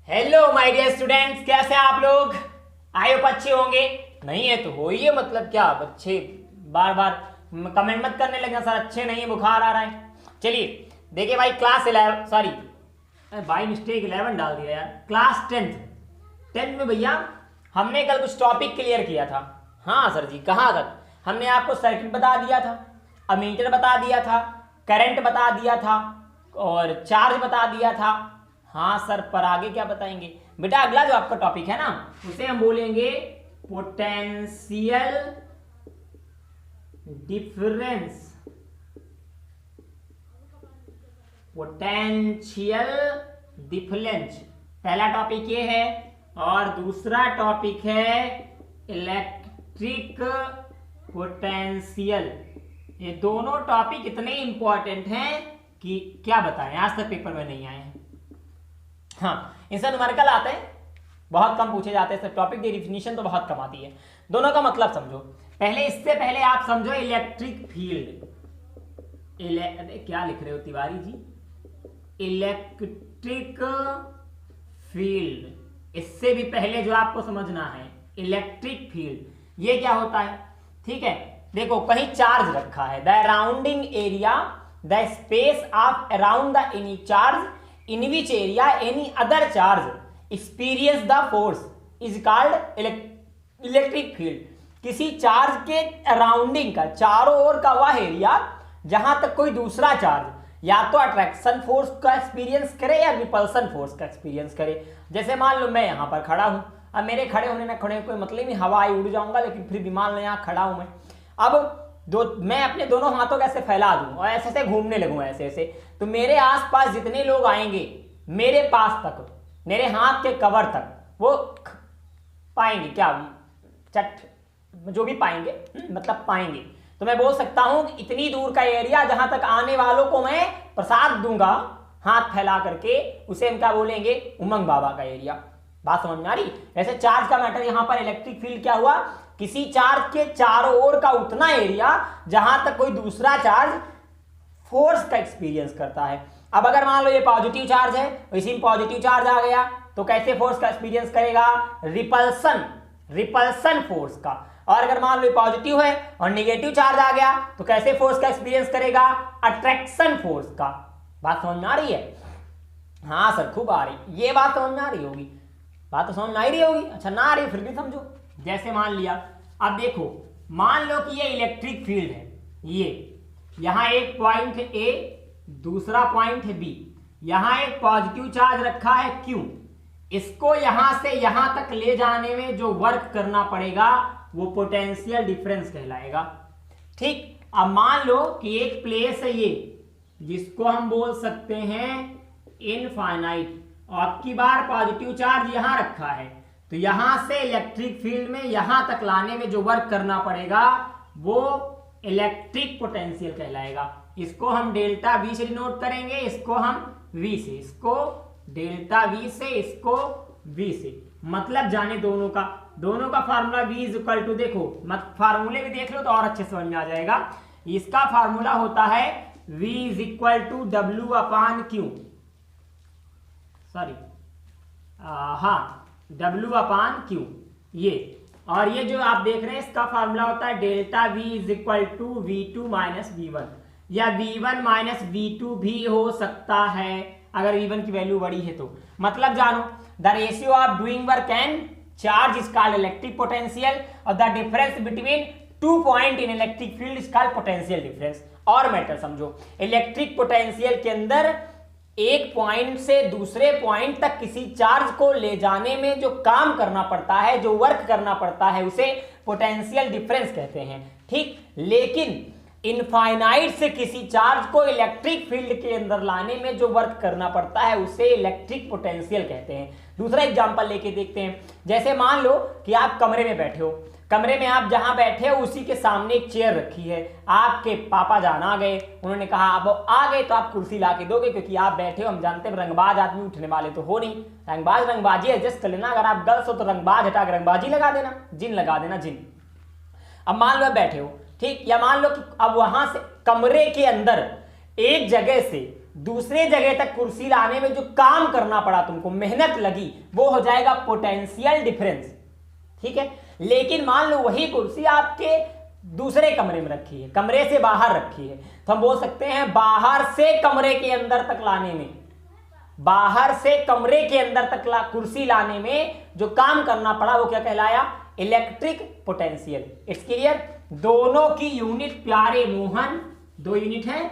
Hello my dear students, कैसे हैं आप लोग? आई होप अच्छे होंगे। नहीं है तो हो ही है, मतलब क्या बच्चे बार बार कमेंट मत करने लगे सर अच्छे नहीं है, बुखार आ रहा है। चलिए देखिए भाई, क्लास 11 सॉरी बाई मिस्टेक 11 डाल दिया यार, क्लास 10th में भैया हमने कल कुछ टॉपिक क्लियर किया था। हाँ सर जी, कहाँ तक? हमने आपको सर्किट बता दिया था, अमीटर बता दिया था, करंट बता दिया था और चार्ज बता दिया था। हाँ सर, पर आगे क्या बताएंगे बेटा? अगला जो आपका टॉपिक है ना, उसे हम बोलेंगे पोटेंशियल डिफरेंस। पोटेंशियल डिफरेंस पहला टॉपिक ये है, और दूसरा टॉपिक है इलेक्ट्रिक पोटेंशियल। ये दोनों टॉपिक इतने इंपॉर्टेंट हैं कि क्या बताएं, आज तक पेपर में नहीं आए हैं। हाँ, इनसे न्यूमेरिकल आते हैं, बहुत कम पूछे जाते हैं। टॉपिक की डिफिनीशन तो बहुत कम आती है। दोनों का मतलब समझो पहले, इससे पहले आप समझो इलेक्ट्रिक फील्ड। क्या लिख रहे हो तिवारी जी? Electric field. इससे भी पहले जो आपको समझना है इलेक्ट्रिक फील्ड ये क्या होता है। ठीक है, देखो कहीं चार्ज रखा है, the अराउंडिंग area, the space of around the any charge in which area any other charge experience the force is called electric field। किसी चार्ज के अराउंडिंग का, चारों ओर का वह एरिया जहां तक कोई दूसरा चार्ज या तो अट्रैक्शन फोर्स का एक्सपीरियंस करे या रिपल्सन फोर्स का एक्सपीरियंस करे। जैसे मान लो मैं यहां पर खड़ा हूं, अब मेरे खड़े होने ना खड़े कोई मतलब नहीं, हवा आई उड़ जाऊंगा, लेकिन फिर भी मान लो यहां खड़ा हूं मैं। अब मैं अपने दोनों हाथों को ऐसे फैला दूं और ऐसे ऐसे घूमने लगूं ऐसे ऐसे, तो मेरे आसपास जितने लोग आएंगे मेरे पास तक, मेरे हाथ के कवर तक, वो पाएंगे क्या? चट जो भी पाएंगे, मतलब पाएंगे। तो मैं बोल सकता हूं कि इतनी दूर का एरिया जहां तक आने वालों को मैं प्रसाद दूंगा हाथ फैला करके, उसे हम क्या बोलेंगे? उमंग बाबा का एरिया। बात समझ में आ रही? ऐसे चार्ज का मैटर यहां पर इलेक्ट्रिक फील्ड क्या हुआ? किसी चार्ज के चारों ओर का उतना एरिया जहां तक कोई दूसरा चार्ज फोर्स का एक्सपीरियंस करता है। अब अगर मान लो ये पॉजिटिव चार्ज है, इसी में पॉजिटिव चार्ज आ गया तो कैसे फोर्स का एक्सपीरियंस करेगा? रिपल्सन फोर्स का। और अगर मान लो पॉजिटिव है और नेगेटिव चार्ज आ गया तो कैसे फोर्स का एक्सपीरियंस करेगा? अट्रैक्शन फोर्स का। बात समझ में आ रही है? हाँ सर, खूब आ रही। ये बात समझ में आ रही होगी, बात तो समझ में आ ही रही होगी। अच्छा ना आ रही फिर भी समझो। जैसे मान लिया, अब देखो मान लो कि ये इलेक्ट्रिक फील्ड है, ये यहां एक पॉइंट है ए, दूसरा पॉइंट है बी, यहां एक पॉजिटिव चार्ज रखा है क्यू। इसको यहां से यहां तक ले जाने में जो वर्क करना पड़ेगा वो पोटेंशियल डिफरेंस कहलाएगा। ठीक, अब मान लो कि एक प्लेस है ये, जिसको हम बोल सकते हैं इनफाइनाइट, और अब की बार पॉजिटिव चार्ज यहां रखा है, तो यहां से इलेक्ट्रिक फील्ड में यहां तक लाने में जो वर्क करना पड़ेगा वो इलेक्ट्रिक पोटेंशियल कहलाएगा। इसको हम डेल्टा वी से डिनोट करेंगे, इसको हम वी से, इसको डेल्टा वी से, इसको वी से, मतलब जाने दोनों का formula v is equal to, देखो मत फार्मूले भी देख लो तो और अच्छे समझ में आ जाएगा। इसका फार्मूला होता है v is equal to W upon Q, sorry हाँ W अपान क्यू ये, और ये जो आप देख रहे हैं इसका फार्मूला होता है delta V is equal to V2 minus V1, या V1 माइनस V2 भी हो सकता है अगर V1 की वैल्यू बड़ी है तो। मतलब जानो, the ratio of doing work and charge is called electric potential, और the difference between 2 point in electric field is called potential difference. और मैटर समझो, इलेक्ट्रिक पोटेंशियल के अंदर एक पॉइंट से दूसरे पॉइंट तक किसी चार्ज को ले जाने में जो काम करना पड़ता है, जो वर्क करना पड़ता है, उसे पोटेंशियल डिफरेंस कहते हैं। ठीक, लेकिन इनफाइनाइट से किसी चार्ज को इलेक्ट्रिक फील्ड के अंदर लाने में जो वर्क करना पड़ता है उसे इलेक्ट्रिक पोटेंशियल कहते हैं। दूसरा एग्जांपल लेके देखते हैं। जैसे मान लो कि आप कमरे में बैठे हो, कमरे में आप जहां बैठे हो उसी के सामने एक चेयर रखी है, आपके पापा जान आ गए, उन्होंने कहा अब आ गए तो आप कुर्सी ला के दोगे, क्योंकि आप बैठे हो, हम जानते हैं रंगबाज आदमी उठने वाले तो हो नहीं, रंगबाजी एडजस्ट कर लेना। अगर आप गर्ल्स हो तो रंगबाज हटा के रंगबाजी लगा देना, जिन लगा देना जिन। अब मान लो आप बैठे हो, ठीक, या मान लो कि अब वहां से कमरे के अंदर एक जगह से दूसरे जगह तक कुर्सी लाने में जो काम करना पड़ा तुमको, मेहनत लगी, वो हो जाएगा पोटेंशियल डिफरेंस। ठीक है, लेकिन मान लो वही कुर्सी आपके दूसरे कमरे में रखी है, कमरे से बाहर रखी है, तो हम बोल सकते हैं बाहर से कमरे के अंदर तक लाने में, बाहर से कमरे के अंदर तक कुर्सी लाने में जो काम करना पड़ा वो क्या कहलाया, इलेक्ट्रिक पोटेंशियल। It's clear. दोनों की यूनिट प्यारे मोहन, दो यूनिट है,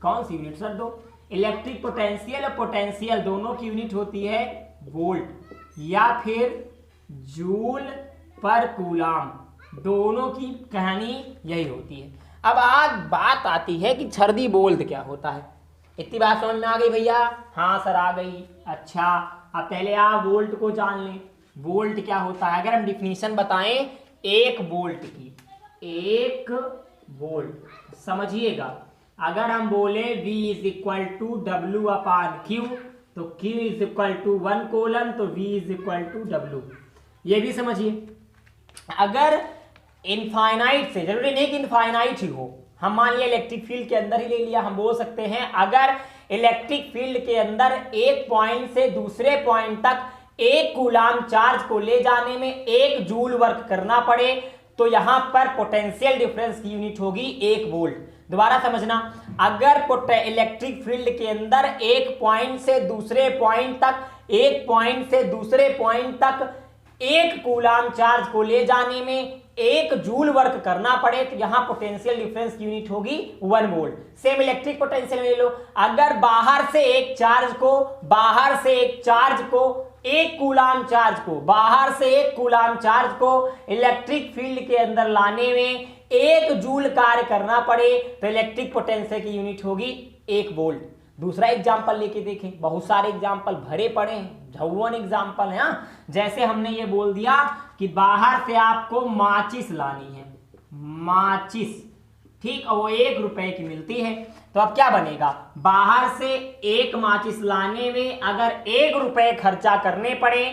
कौन सी यूनिट सर? दो। इलेक्ट्रिक पोटेंशियल और पोटेंशियल दोनों की यूनिट होती है वोल्ट या फिर जूल पर कूलाम, दोनों की कहानी यही होती है। अब आज बात आती है कि छर्दी बोल्ट क्या होता है। इतनी बात समझ में आ गई भैया? हाँ सर आ गई। अच्छा, अब पहले आप वोल्ट को जान लें। वोल्ट क्या होता है? अगर हम डिफिनीशन बताएं एक वोल्ट की, एक वोल्ट समझिएगा, अगर हम बोले V is equal to W upon Q, तो Q is equal to 1 coulomb, तो V is equal to W. ये भी समझिए। अगर इनफाइनाइट से, जरूरी नहीं कि इनफाइनाइट ही हो, हम मान लिया इलेक्ट्रिक फील्ड के अंदर ही ले लिया, हम बोल सकते हैं अगर इलेक्ट्रिक फील्ड के अंदर एक पॉइंट से दूसरे पॉइंट तक एक कूलाम चार्ज को ले जाने में 1 जूल वर्क करना पड़े, तो यहां पर पोटेंशियल डिफरेंस की यूनिट होगी 1 वोल्ट। दोबारा समझना, अगर इलेक्ट्रिक फील्ड के अंदर एक पॉइंट से दूसरे पॉइंट तक, एक पॉइंट से दूसरे पॉइंट तक एक कूलाम चार्ज को ले जाने में 1 जूल वर्क करना पड़े, तो यहां पोटेंशियल डिफरेंस की यूनिट होगी 1 वोल्ट। सेम इलेक्ट्रिक पोटेंशियल ले लो, अगर बाहर से एक चार्ज को, बाहर से एक चार्ज को, एक कूलाम चार्ज को, बाहर से एक कूलाम चार्ज को इलेक्ट्रिक फील्ड के अंदर लाने में 1 जूल कार्य करना पड़े, तो इलेक्ट्रिक पोटेंशियल की यूनिट होगी 1 वोल्ट। दूसरा एग्जांपल लेके देखें, बहुत सारे एग्जांपल भरे पड़े हैं, झव्वन एग्जांपल है। जैसे हमने ये बोल दिया कि बाहर से आपको माचिस लानी है, माचिस, ठीक, और वो 1 रुपए की मिलती है, तो अब क्या बनेगा, बाहर से एक माचिस लाने में अगर 1 रुपए खर्चा करने पड़े,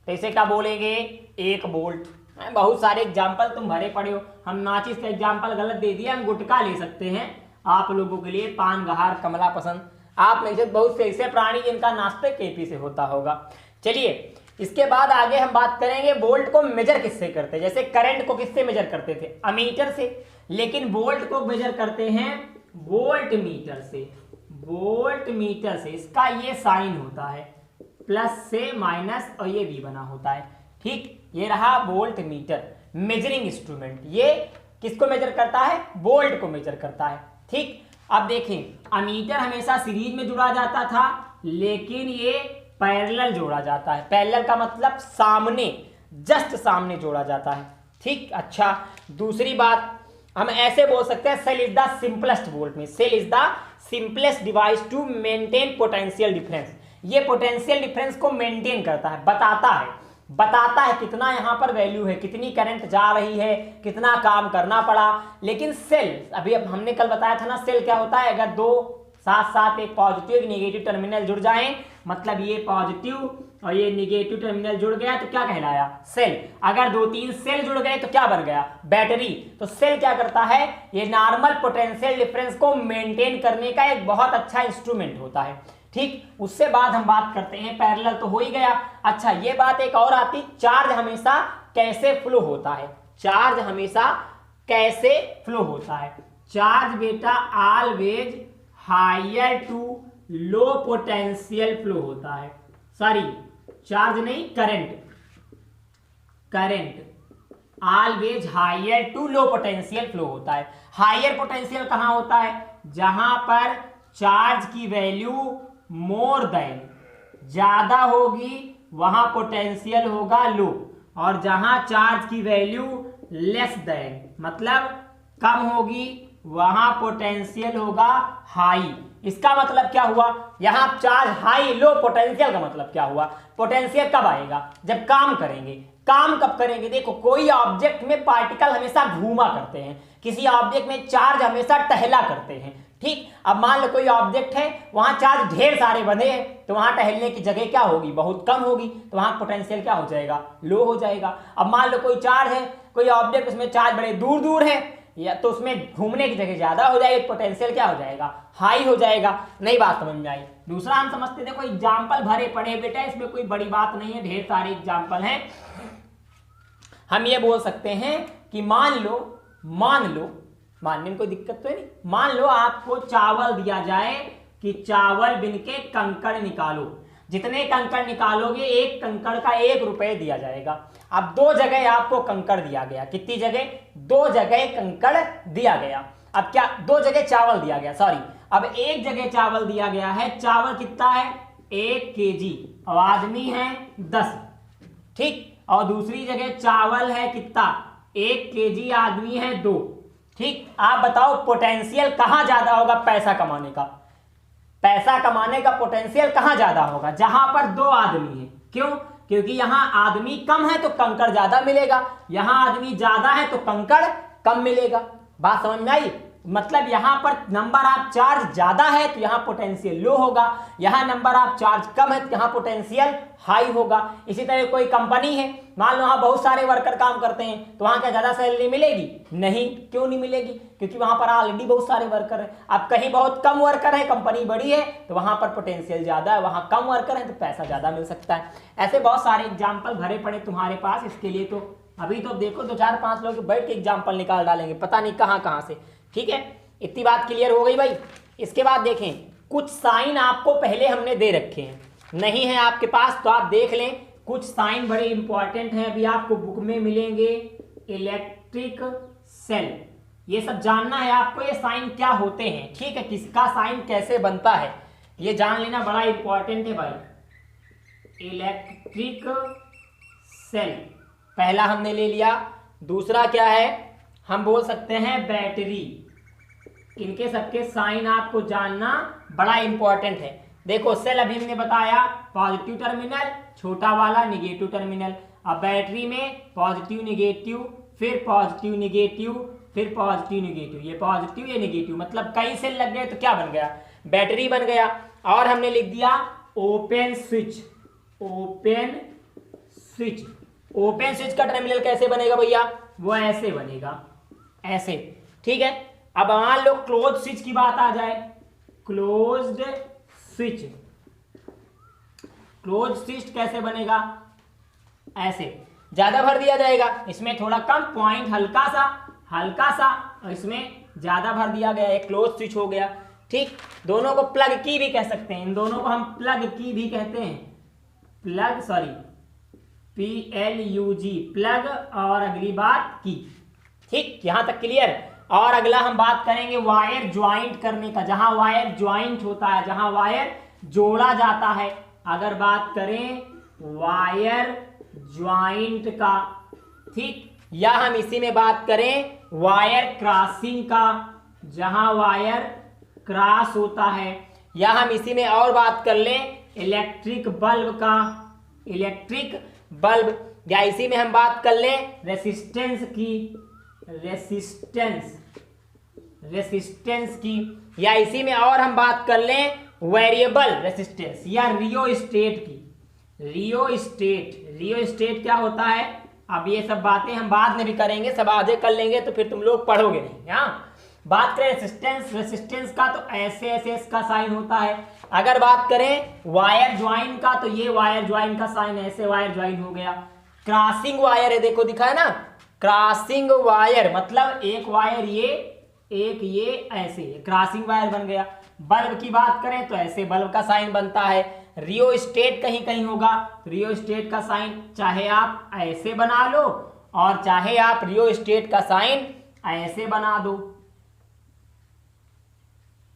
तो इसे क्या बोलेंगे, 1 वोल्ट। बहुत सारे एग्जाम्पल तुम भरे पड़े हो, हम माचिस का एग्जाम्पल गलत दे दिया, हम गुटखा ले सकते हैं आप लोगों के लिए, पान गहार कमला पसंद, आप में से बहुत से ऐसे प्राणी जिनका नाश्ते केपी से होता होगा। चलिए, इसके बाद आगे हम बात करेंगे वोल्ट को मेजर किससे करते हैं। जैसे करंट को किससे मेजर करते थे, अमीटर से, लेकिन वोल्ट को मेजर करते हैं वोल्ट मीटर से, वोल्ट मीटर से। इसका ये साइन होता है प्लस से माइनस, और ये भी बना होता है, ठीक। ये रहा वोल्ट मीटर, मेजरिंग इंस्ट्रूमेंट। ये किसको मेजर करता है, वोल्ट को मेजर करता है, ठीक। अब देखें, अमीटर हमेशा सीरीज में जुड़ा जाता था, लेकिन ये पैरेलल जोड़ा जाता है। पैरेलल का मतलब सामने, जस्ट सामने जोड़ा जाता है, ठीक। अच्छा, दूसरी बात हम ऐसे बोल सकते हैं, cell is the simplest volt में, cell is the simplest device to maintain potential difference. ये पोटेंशियल डिफरेंस को मेंटेन करता है, बताता है कितना यहां पर वैल्यू है, कितनी करंट जा रही है, कितना काम करना पड़ा। लेकिन सेल, अभी अब हमने कल बताया था ना, सेल क्या होता है, अगर 2 साथ साथ एक पॉजिटिव एक नेगेटिव टर्मिनल जुड़ जाएं, मतलब ये पॉजिटिव और ये नेगेटिव टर्मिनल जुड़ गया तो क्या कहलाया, सेल। अगर 2-3 सेल जुड़ गए तो क्या बन गया, बैटरी। तो सेल क्या करता है, ये नॉर्मल पोटेंशियल डिफरेंस को मेंटेन करने का एक बहुत अच्छा इंस्ट्रूमेंट होता है, ठीक। उससे बाद हम बात करते हैं, पैरेलल तो हो ही गया। अच्छा, ये बात एक और आती, चार्ज हमेशा कैसे फ्लो होता है, चार्ज हमेशा कैसे फ्लो होता है। चार्ज बेटा always higher to low potential flow होता है, सॉरी चार्ज नहीं, current always higher to low potential flow होता है। हायर पोटेंशियल कहां होता है, जहां पर चार्ज की वैल्यू मोर देन, ज्यादा होगी वहां पोटेंशियल होगा लो, और जहां चार्ज की वैल्यू लेस देन मतलब कम होगी वहां पोटेंशियल होगा हाई। इसका मतलब क्या हुआ, यहां चार्ज हाई लो, पोटेंशियल का मतलब क्या हुआ, पोटेंशियल कब आएगा, जब काम करेंगे। काम कब करेंगे, देखो कोई ऑब्जेक्ट में पार्टिकल हमेशा घूमा करते हैं, किसी ऑब्जेक्ट में चार्ज हमेशा टहला करते हैं, ठीक। अब मान लो कोई ऑब्जेक्ट है, वहां चार्ज ढेर सारे बंधे हैं, तो वहां टहलने की जगह क्या होगी, बहुत कम होगी, तो वहां पोटेंशियल क्या हो जाएगा, लो हो जाएगा। अब मान लो कोई चार्ज है, कोई ऑब्जेक्ट, उसमें चार्ज बड़े दूर दूर है, या तो उसमें घूमने की जगह ज्यादा हो जाएगी, पोटेंशियल क्या हो जाएगा, हाई हो जाएगा। नहीं बात समझ में आई। दूसरा हम समझते, देखो एग्जाम्पल भरे पड़े बेटा, इसमें कोई बड़ी बात नहीं है, ढेर सारे एग्जाम्पल हैं। हम ये बोल सकते हैं कि मान लो मानने में कोई दिक्कत तो है नहीं, मान लो आपको चावल दिया जाए कि चावल बिन के कंकड़ निकालो, जितने कंकड़ निकालोगे एक कंकड़ का 1 रुपये दिया जाएगा। अब 2 जगह आपको कंकड़ दिया गया, कितनी जगह, 2 जगह कंकड़ दिया गया। अब क्या 2 जगह चावल दिया गया, सॉरी, अब 1 जगह चावल दिया गया है। चावल कितना है, 1 kg, और आदमी है 10, ठीक। और दूसरी जगह चावल है कितना, 1 kg, आदमी है 2, ठीक। आप बताओ पोटेंशियल कहां ज्यादा होगा पैसा कमाने का, पैसा कमाने का पोटेंशियल कहां ज्यादा होगा, जहां पर 2 आदमी है। क्यों, क्योंकि यहां आदमी कम है तो कंकड़ ज्यादा मिलेगा, यहां आदमी ज्यादा है तो कंकड़ कम मिलेगा। बात समझ में आई। मतलब यहां पर नंबर ऑफ चार्ज ज्यादा है तो यहां पोटेंशियल लो होगा, यहां नंबर ऑफ चार्ज कम है तो यहां पोटेंशियल हाई होगा। इसी तरह कोई कंपनी है, मान लो वहां बहुत सारे वर्कर काम करते हैं, तो वहां क्या ज्यादा सैलरी मिलेगी, नहीं। क्यों नहीं मिलेगी, क्योंकि वहां पर ऑलरेडी बहुत सारे वर्कर हैं। अब कहीं बहुत कम वर्कर है, कंपनी बड़ी है, तो वहां पर पोटेंशियल ज्यादा है, वहां कम वर्कर है तो पैसा ज्यादा मिल सकता है। ऐसे बहुत सारे एग्जाम्पल भरे पड़े तुम्हारे पास, इसके लिए तो अभी तो देखो 2 4 5 लोग बैठ के एग्जाम्पल निकाल डालेंगे, पता नहीं कहां से, ठीक है। इतनी बात क्लियर हो गई भाई। इसके बाद देखें, कुछ साइन आपको पहले हमने दे रखे हैं, नहीं है आपके पास तो आप देख लें। कुछ साइन बड़े इंपॉर्टेंट हैं, अभी आपको बुक में मिलेंगे। इलेक्ट्रिक सेल, ये सब जानना है आपको, ये साइन क्या होते हैं, ठीक है, किसका साइन कैसे बनता है, ये जान लेना बड़ा इंपॉर्टेंट है भाई। इलेक्ट्रिक सेल पहला हमने ले लिया। दूसरा क्या है, हम बोल सकते हैं बैटरी। इनके सबके साइन आपको जानना बड़ा इंपॉर्टेंट है। देखो सेल अभी हमने बताया, पॉजिटिव टर्मिनल, छोटा वाला निगेटिव टर्मिनल। अब बैटरी में पॉजिटिव निगेटिव, फिर पॉजिटिव निगेटिव, फिर पॉजिटिव निगेटिव, ये पॉजिटिव ये निगेटिव, मतलब कई सेल लग गए तो क्या बन गया, बैटरी बन गया। और हमने लिख दिया open switch. Open switch, open switch का टर्मिनल कैसे बनेगा भैया, वो ऐसे बनेगा, ऐसे, ठीक है। अब मान लो क्लोज स्विच की बात आ जाए, क्लोज्ड स्विच, क्लोज स्विच कैसे बनेगा, ऐसे, ज्यादा भर दिया जाएगा, इसमें थोड़ा कम, पॉइंट हल्का सा, और इसमें ज्यादा भर दिया गया, एक क्लोज स्विच हो गया, ठीक। दोनों को प्लग की भी कह सकते हैं, इन दोनों को हम प्लग की भी कहते हैं, प्लग, सॉरी PLUG, प्लग, और अगली बात की, ठीक, यहां तक क्लियर। और अगला हम बात करेंगे वायर ज्वाइंट करने का, जहां वायर ज्वाइंट होता है, जहां वायर जोड़ा जाता है। अगर बात करें वायर ज्वाइंट का, ठीक, या हम इसी में बात करें वायर क्रॉसिंग का, जहां वायर क्रॉस होता है, या हम इसी में और बात कर लें इलेक्ट्रिक बल्ब का, इलेक्ट्रिक बल्ब, या इसी में हम बात कर लें रेसिस्टेंस की, रेसिस्टेंस की, या इसी में और हम बात कर लें वेरिएबल रेसिस्टेंस या रियोस्टेट की। रियोस्टेट क्या होता है, अब ये सब बातें हम बाद में भी करेंगे, सब आधे कर लेंगे तो फिर तुम लोग पढ़ोगे नहीं। हाँ, बात करें रेसिस्टेंस का तो ऐसे ऐसे इसका साइन होता है। अगर बात करें वायर ज्वाइन का तो ये वायर ज्वाइन का साइन ऐसे वायर ज्वाइन हो गया। क्रॉसिंग वायर है, देखो दिखा है ना, क्रॉसिंग वायर मतलब एक वायर ये, एक ये, ऐसे क्रॉसिंग वायर बन गया। बल्ब की बात करें तो ऐसे बल्ब का साइन बनता है। रियोस्टेट कहीं कहीं होगा, रियोस्टेट का साइन चाहे आप ऐसे बना लो और चाहे आप रियोस्टेट का साइन ऐसे बना दो,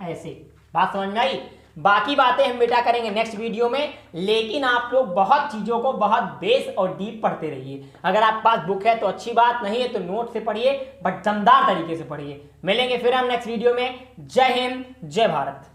ऐसे। बात समझ में आई? बाकी बातें हम बेटा करेंगे नेक्स्ट वीडियो में, लेकिन आप लोग बहुत चीजों को बहुत बेस और डीप पढ़ते रहिए। अगर आपके पास बुक है तो अच्छी बात, नहीं है तो नोट से पढ़िए, बट दमदार तरीके से पढ़िए। मिलेंगे फिर हम नेक्स्ट वीडियो में। जय हिंद, जय भारत।